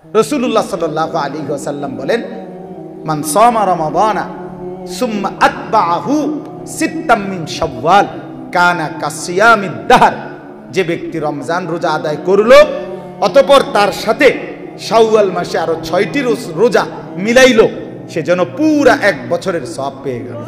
রাসূলুল্লাহ সাল্লাল্লাহু আলাইহি ওয়াসাল্লাম বলেন, মান সামা রমাদানা সুম্মা আতবাআহু সিত্তাম মিন শাওয়াল কানা কাসিয়ামিদ দাহর। যে ব্যক্তি রমজান রোজা আদায় করলো অতঃপর তার সাথে শাওয়াল মাসে আরো 6টি রোজা মিলাইলো, সে যেন পুরা 1 বছরের সওয়াব পেয়ে গেল।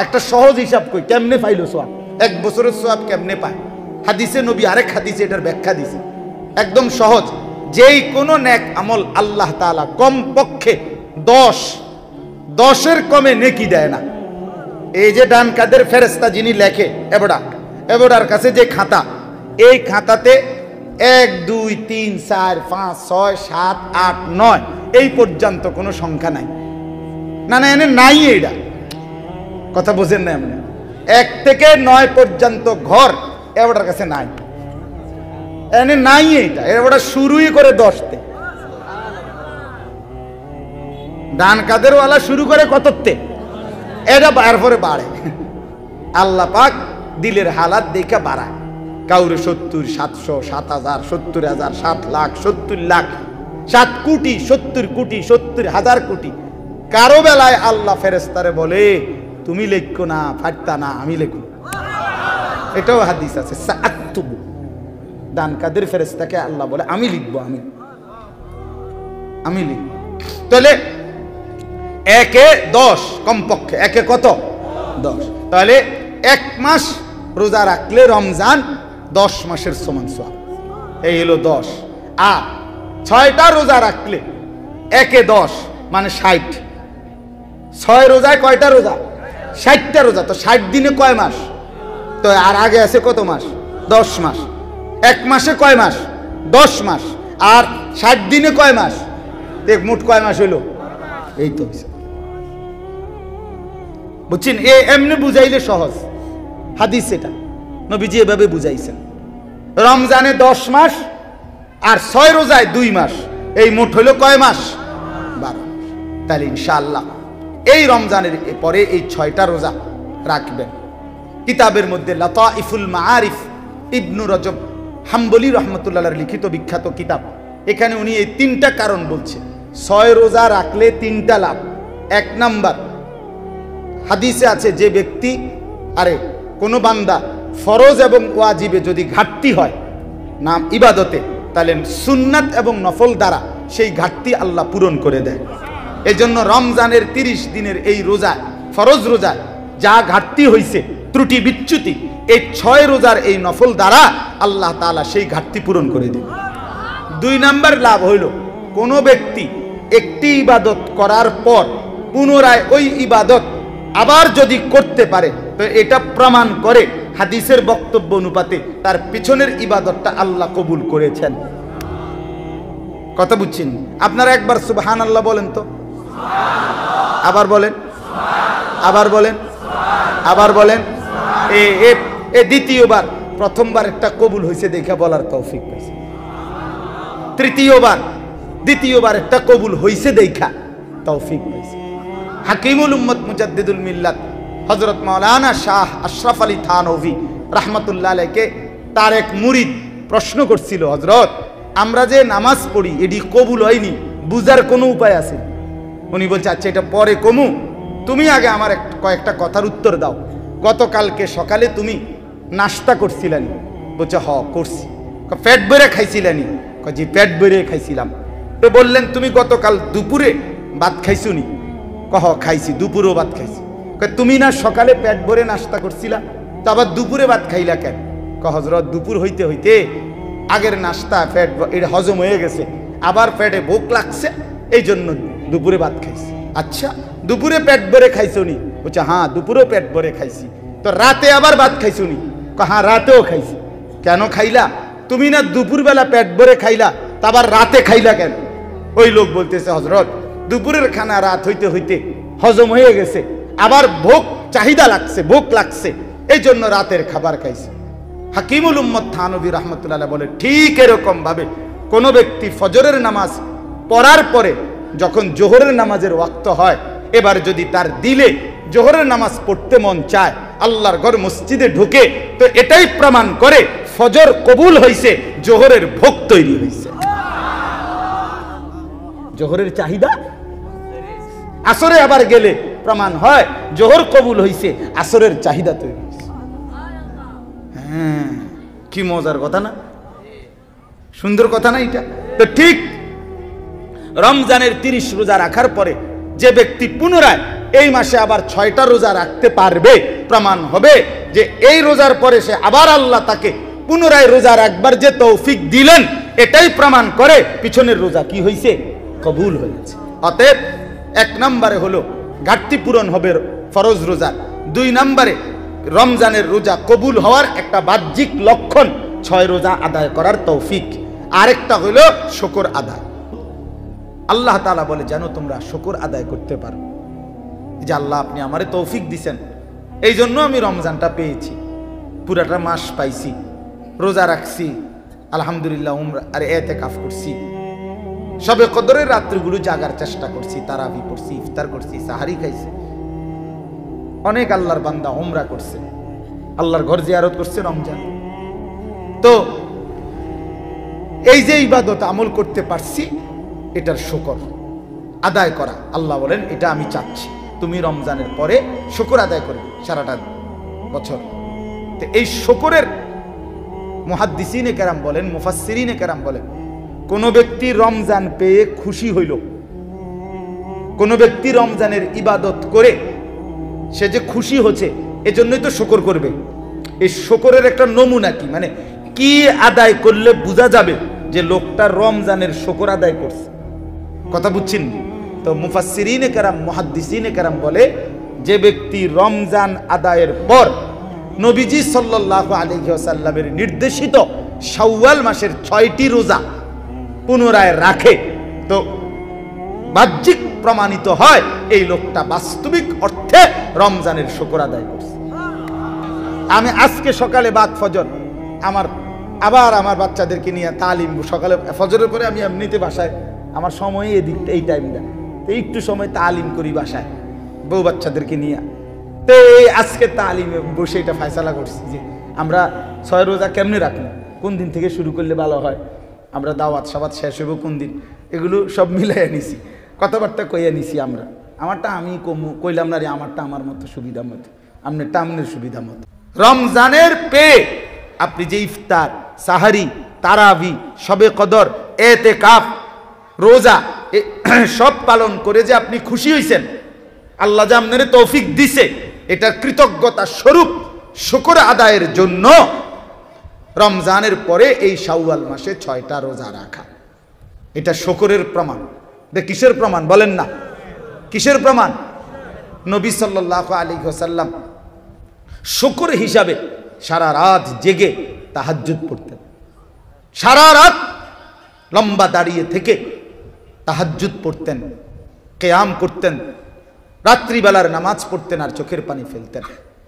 একটা সহজ হিসাব কই, কেমনে পাইলো সওয়াব? 1 বছরের সওয়াব কেমনে পায়? হাদিসে নবী আরেক হাদিসে এটার ব্যাখ্যা দিয়েছে, একদম সহজ। যেই কোনো নেক আমল আল্লাহ তাআলা কমপক্ষে 10-এর কমে নেকি দেয় না। এই যে ডান কাদের ফেরেশতা যিনি লেখে এবড়ার কাছে যে খাতা, এই খাতাতে 1 2 3 4 5 6 7 8 9 এই পর্যন্ত কোনো সংখ্যা নাই। না এনে নাই, এইটা কথা বোঝেন না। এমনি 1 থেকে 9 পর্যন্ত ঘর এবড়ার কাছে নাই, এনে নাই। এইটা এবড়া শুরুই করে 10তে, ডান কাদের ওয়ালা শুরু করে কততে, এটা এরপরে বাড়ে। আল্লাহ পাক দিলের হালাত দেখে বাড়ায়, কাউরে 70 700 7000 70000 7 লাখ 70 লাখ 7 কোটি 70 কোটি 70,000 কোটি। কারো বেলায় আল্লাহ ফেরেশতারে বলে তুমি লেখো না, ফাটতা না, আমি লেখো। এটাও হাদিস আছে, সাআতুবু। ডান কাদের ফেরেশতাকে আল্লাহ বলে আমি লিখবো, আমি লিখবো। তাহলে 1-এ 10 কমপক্ষে, 1-এ কত 10। তাহলে 1 মাস রোজা রাখলে রমজান 10 মাসের সমান সওয়াব। এই হলো 10। আর 6টা রোজা রাখলে 1-এ 10 মানে 60। 6 রোজায় কয়টা রোজা? 60টা রোজা। তো 60 দিনে কয় মাস? তো আর আগে আছে কত মাস? 10 মাস। 1 মাসে কয় মাস? 10 মাস। আর 60 দিনে কয় মাস? মোট কয় মাস হইল? এই তো বুঝছেন। এমনি বুঝাইলে সহজ, হাদিস এটা নবীজি এভাবে বুঝাইছেন। রমজানে 10 মাস আর 6 রোজায় 2 মাস, এই মোট হইল কয় মাস? 12 মাস। তাহলে ইনশাআল্লাহ এই রমজানের পরে এই 6টা রোজা রাখবেন। কিতাবের মধ্যে লাতাইফুল মাআরিফ ইবনু রজব হাম্বলি রহমতুল্লাহর লিখিত বিখ্যাত কিতাব, এখানে উনি এই 3টা কারণ বলছে 6 রোজা রাখলে 3টা লাভ। 1 নাম্বার, হাদিসে আছে যে ব্যক্তি কোনো বান্দা ফরজ এবং ওয়াজিবে যদি ঘাটতি হয় নাম ইবাদতে, তাহলে সুন্নাত এবং নফল দ্বারা সেই ঘাটতি আল্লাহ পূরণ করে দেয়। এই জন্য রমজানের 30 দিনের এই রোজা, ফরজ রোজা যা ঘাটতি হয়েছে, ত্রুটি বিচ্যুতি, এই 6 রোজার এই নফল দ্বারা আল্লাহ তাআলা সেই ঘাটতি পূরণ করে দেবে। 2 নাম্বার লাভ হইল, কোনো ব্যক্তি একটি ইবাদত করার পর পুনরায় ওই ইবাদত আবার যদি করতে পারে, তো এটা প্রমাণ করে হাদিসের বক্তব্য অনুপাতে তার পিছনের ইবাদতটা আল্লাহ কবুল করেছেন। কথা বুঝছেন? আপনারা একবার সুবহানাল্লাহ বলেন তো, আবার বলেন, আবার বলেন, আবার বলেন। এ দ্বিতীয়বার, প্রথমবার একটা কবুল হয়েছে দেখা বলার তৌফিক পাইছে। দ্বিতীয়বার একটা কবুল হয়েছে দেখা তৌফিক পাইছে। হাকিমুল উম্মত মুজাদ্দিদুল মিল্লাত হযরত মাওলানা শাহ আশরাফ আলী থানভী রাহমাতুল্লাহ আলাইকে তার এক মুরিদ প্রশ্ন করছিল, হযরত আমরা যে নামাজ পড়ি এটি কবুল হয়নি, বুঝার কোনো উপায় আছে? উনি বলছে আচ্ছা এটা পরে কমু, তুমি আগে আমার কয়েকটা কথার উত্তর দাও। গতকালকে সকালে তুমি নাস্তা করছিলেন? বলছে হ করছি। পেট ভরে খাইছিলেনি? জি পেট ভরে খাইছিলাম। তো বললেন তুমি গতকাল দুপুরে ভাত খাইছো নি? কহ খাইছি, দুপুরেও ভাত খাইছি। তুমি না সকালে পেট ভরে নাস্তা করছিলা, তো আবার দুপুরে ভাত খাইলা কেন? হযরত দুপুর হইতে হইতে আগের নাস্তা পেট এটা হজম হয়ে গেছে, আবার পেটে ভোক লাগছে, এই জন্য দুপুরে ভাত খাইছি। আচ্ছা দুপুরে পেট ভরে খাইছো নি? বলছে হ্যাঁ দুপুরেও পেট ভরে খাইছি। তো রাতে আবার ভাত খাইছো নি? হ্যাঁ রাতেও খাইছি। কেন খাইলা? তুমি না দুপুরবেলা পেট ভরে খাইলা, তা আবার রাতে খাইলা কেন? ওই লোক বলতেছে হযরত দুপুরের খানা রাত হইতে হইতে হজম হয়ে গেছে, আবার চাহিদা লাগছে, ভোক লাগছে, এই জন্য রাতের খাবার খাইছে। হাকিমুল উম্মত থানভী রাহমাতুল্লাহ বলে ঠিক এরকম ভাবে কোনো ব্যক্তি ফজরের নামাজ পড়ার পরে যখন জোহরের নামাজের ওয়াক্ত হয়, এবার যদি তার দিলে জোহরের নামাজ পড়তে মন চায়, আল্লাহর ঘর মসজিদে ঢুকে, তো এটাই প্রমাণ করে ফজর কবুল হইছে, জোহরের ভোগ তৈরি হইছে। জোহরের চাহিদা আসরে আবার গেলে প্রমাণ হয় জোহর কবুল হইছে, আসরের চাহিদা তৈরি হয়েছে। হ্যাঁ, কি মজার কথা না, সুন্দর কথা না এটা? তো ঠিক রমজানের 30 রোজা রাখার পরে যে ব্যক্তি পুনরায় এই মাসে আবার 6টা রোজা রাখতে পারবে, প্রমাণ হবে যে এই রোজার পরে সে আবার আল্লাহ তাকে পুনরায় রোজা রাখবার যে তৌফিক দিলেন, এটাই প্রমাণ করে পিছনের রোজা কি হয়েছে, কবুল হয়েছে। অতএব 1 নম্বরে হলো ঘাটতি পূরণ হবে ফরজ রোজার, 2 নম্বরে রমজানের রোজা কবুল হওয়ার একটা বাহ্যিক লক্ষণ 6 রোজা আদায় করার তৌফিক, আরেকটা হলো শুকর আদায়। আল্লাহ তাআলা বলে যেন তোমরা শুকর আদায় করতে পারো, যে আল্লাহ আপনি আমারে তৌফিক দিছেন, এই জন্য আমি রমজানটা পেয়েছি, পুরাটা মাস পাইছি, রোজা রাখছি, আলহামদুলিল্লাহ, উমরা আর ইতিকাফ করছি, সবে কদরের রাত্রিগুলো জাগার চেষ্টা করছি, তারাবি পড়ছি, ইফতার করছি, সাহারি খাইছি। অনেক আল্লাহর বান্দা উমরা করছে, আল্লাহর ঘর জিয়ারত করছে রমজান। তো এই যে ইবাদত আমল করতে পারছি, এটার শুকর আদায় করা, আল্লাহ বলেন এটা আমি চাচ্ছি, তুমি রমজানের পরে শুকর আদায় করবে সারাটা বছর। তো এই শুকরের মুহাদ্দিসিনে কেরাম বলেন, মুফাসসিরিনে কেরাম বলেন, কোন ব্যক্তি রমজান পেয়ে খুশি হইল, কোন ব্যক্তি রমজানের ইবাদত করে সে যে খুশি হচ্ছে, এজন্যই তো শুকর করবে। এই শুকরের একটা নমুনা কি, মানে কি আদায় করলে বোঝা যাবে যে লোকটা রমজানের শুকর আদায় করছে, কথা বুঝছেন? তো মুফাসসিরিনে কেরাম, মুহাদ্দিসিনে কেরাম বলে, যে ব্যক্তি রমজান আদায়ের পর নবীজি সাল্লাল্লাহু আলাইহি ওয়াসাল্লামের নির্দেশিত শাওয়াল মাসের 6টি রোজা পুনরায় রাখে, তো বাহ্যিক প্রমাণিত হয় এই লোকটা বাস্তবিক অর্থে রমজানের শুকর আদায় করছে। আমি আজকে সকালে বাদ ফজর আমার বাচ্চাদেরকে নিয়ে তালিম, সকালে ফজরের পরে আমি এমনিতে বাসায় আমার সময় এদিকটা, এই টাইমটা একটু সময় তালিম করি বাসায় বউ বাচ্চাদেরকে নিয়ে। তো এই আজকে তালিমে বসে এটা ফয়সালা করছি যে আমরা 6 রোজা কেমনে রাখবো, কোন দিন থেকে শুরু করলে ভালো হয়, আমরা দাওয়াত সাবাত শেষ হইব কোন দিন, এগুলো সব মিলাইয়া নিছি, কথাবার্তা কইয়া নিছি। আমারটা আমি কইলাম না রে, আমারটা আমার মতো সুবিধা মতো, আপনারটা আপনার সুবিধা মতো। রমজানের পেয়ে আপনি যে ইফতার, সাহারি, তারাবি, শবে কদর, ইতিকাফ, রোজা সব পালন করে যে আপনি খুশি হইছেন, আল্লাহ যে আপনারে তৌফিক দিছে, এটার কৃতজ্ঞতা স্বরূপ শুকর আদায়ের জন্য রমজানের পরে এই শাওয়াল মাসে 6টা রোজা রাখা, এটা শুকরের প্রমাণ। কিসের প্রমাণ বলেন না, কিসের প্রমাণ? নবী সাল্লাল্লাহু আলাইহি ওয়াসাল্লাম শুকর হিসাবে সারা রাত জেগে তাহাজ্জুদ পড়তেন, সারা রাত লম্বা দাঁড়িয়ে থেকে তাহাজ্জুদ পড়তেন, কিয়াম করতেন, রাত্রিবেলার নামাজ পড়তেন আর চোখের পানি ফেলতেন।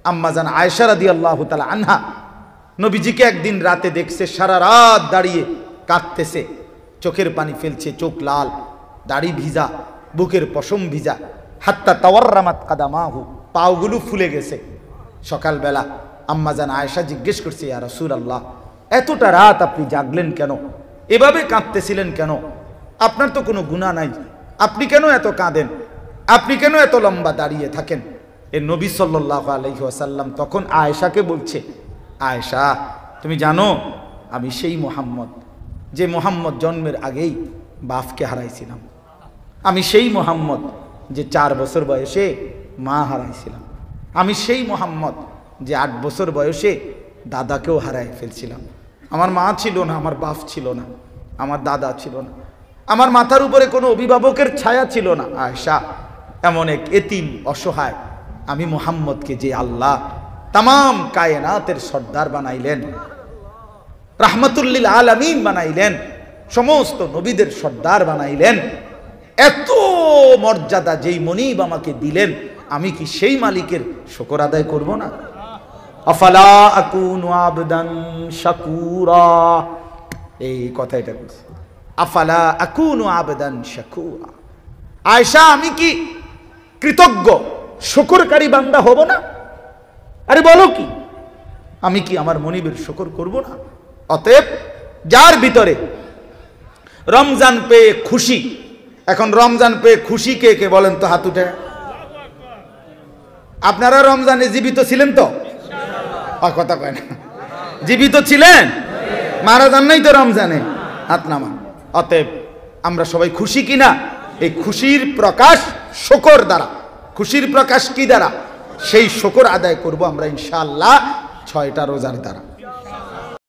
আম্মা জান আয়েশা রাদিয়াল্লাহু তাআলা আনহা নবীজিকে একদিন রাতে দেখছে সারা রাত দাঁড়িয়ে কাঁদতেছে, চোখের পানি ফেলছে, চোখ লাল, দাড়ি ভিজা, বুকের পশম ভিজা, হাত্তা তাওয়াররামাত কাদামাহু, পাওগুলো ফুলে গেছে। সকালবেলা আম্মা জান আয়েশা জিজ্ঞেস করছে, ইয়া রাসূলুল্লাহ, এতটা রাত আপনি জাগলেন কেন, এভাবে কাঁদতেছিলেন কেন, আপনার তো কোনো গুনাহ নাই, আপনি কেন এত কাঁদেন, আপনি কেন এত লম্বা দাঁড়িয়ে থাকেন? এ নবী সাল্লাল্লাহু আলাইহি ওয়াসাল্লাম তখন আয়েশাকে বলছে, আয়েশা তুমি জানো আমি সেই মুহাম্মদ, যে মুহাম্মদ জন্মের আগেই বাপকে হারাইছিলাম, আমি সেই মুহাম্মদ যে 4 বছর বয়সে মা হারাইছিলাম, আমি সেই মুহাম্মদ যে 8 বছর বয়সে দাদাকেও হারাই ফেলছিলাম। আমার মা ছিল না, আমার বাপ ছিল না, আমার দাদা ছিল না, আমার মাথার উপরে কোনো অভিভাবকের ছায়া ছিল না। আয়েশা, এমন এক এতিম অসহায় আমি মুহাম্মদকে যে আল্লাহ তামাম কায়নাতের সর্দার বানাইলেন, রাহমাতুল লিল আলামিন বানাইলেন, সমস্ত নবীদের সর্দার বানাইলেন, এত মর্যাদা যেই মনিব আমাকে দিলেন, আমি কি সেই মালিকের শুকর আদায় করব না? আফালা আকুনু আবদান শাকুরা, এই কথাটা বলছি, আফালা আকুনু আবদান শাকুরা। আয়েশা, আমি কি কৃতজ্ঞ শুকরকারী বান্দা হব না? আরে বলো কি, আমি কি আমার মনিবের শুকর করব না? অতএব যার ভিতরে রমজান পেয়ে খুশি এখন রমজান পেয়ে খুশি কে কে বলেন তো হাত উঠে। আপনারা রমজানে জীবিত ছিলেন তো? কথা কয় না, জীবিত ছিলেন, মারা যান নাই তো রমজানে? হাত নামান। অতএব আমরা সবাই খুশি কিনা? এই খুশির প্রকাশ শুকর দ্বারা। খুশির প্রকাশ কি দ্বারা? সেই শুকর আদায় করব আমরা ইনশাআল্লাহ 6টা রোজার দ্বারা।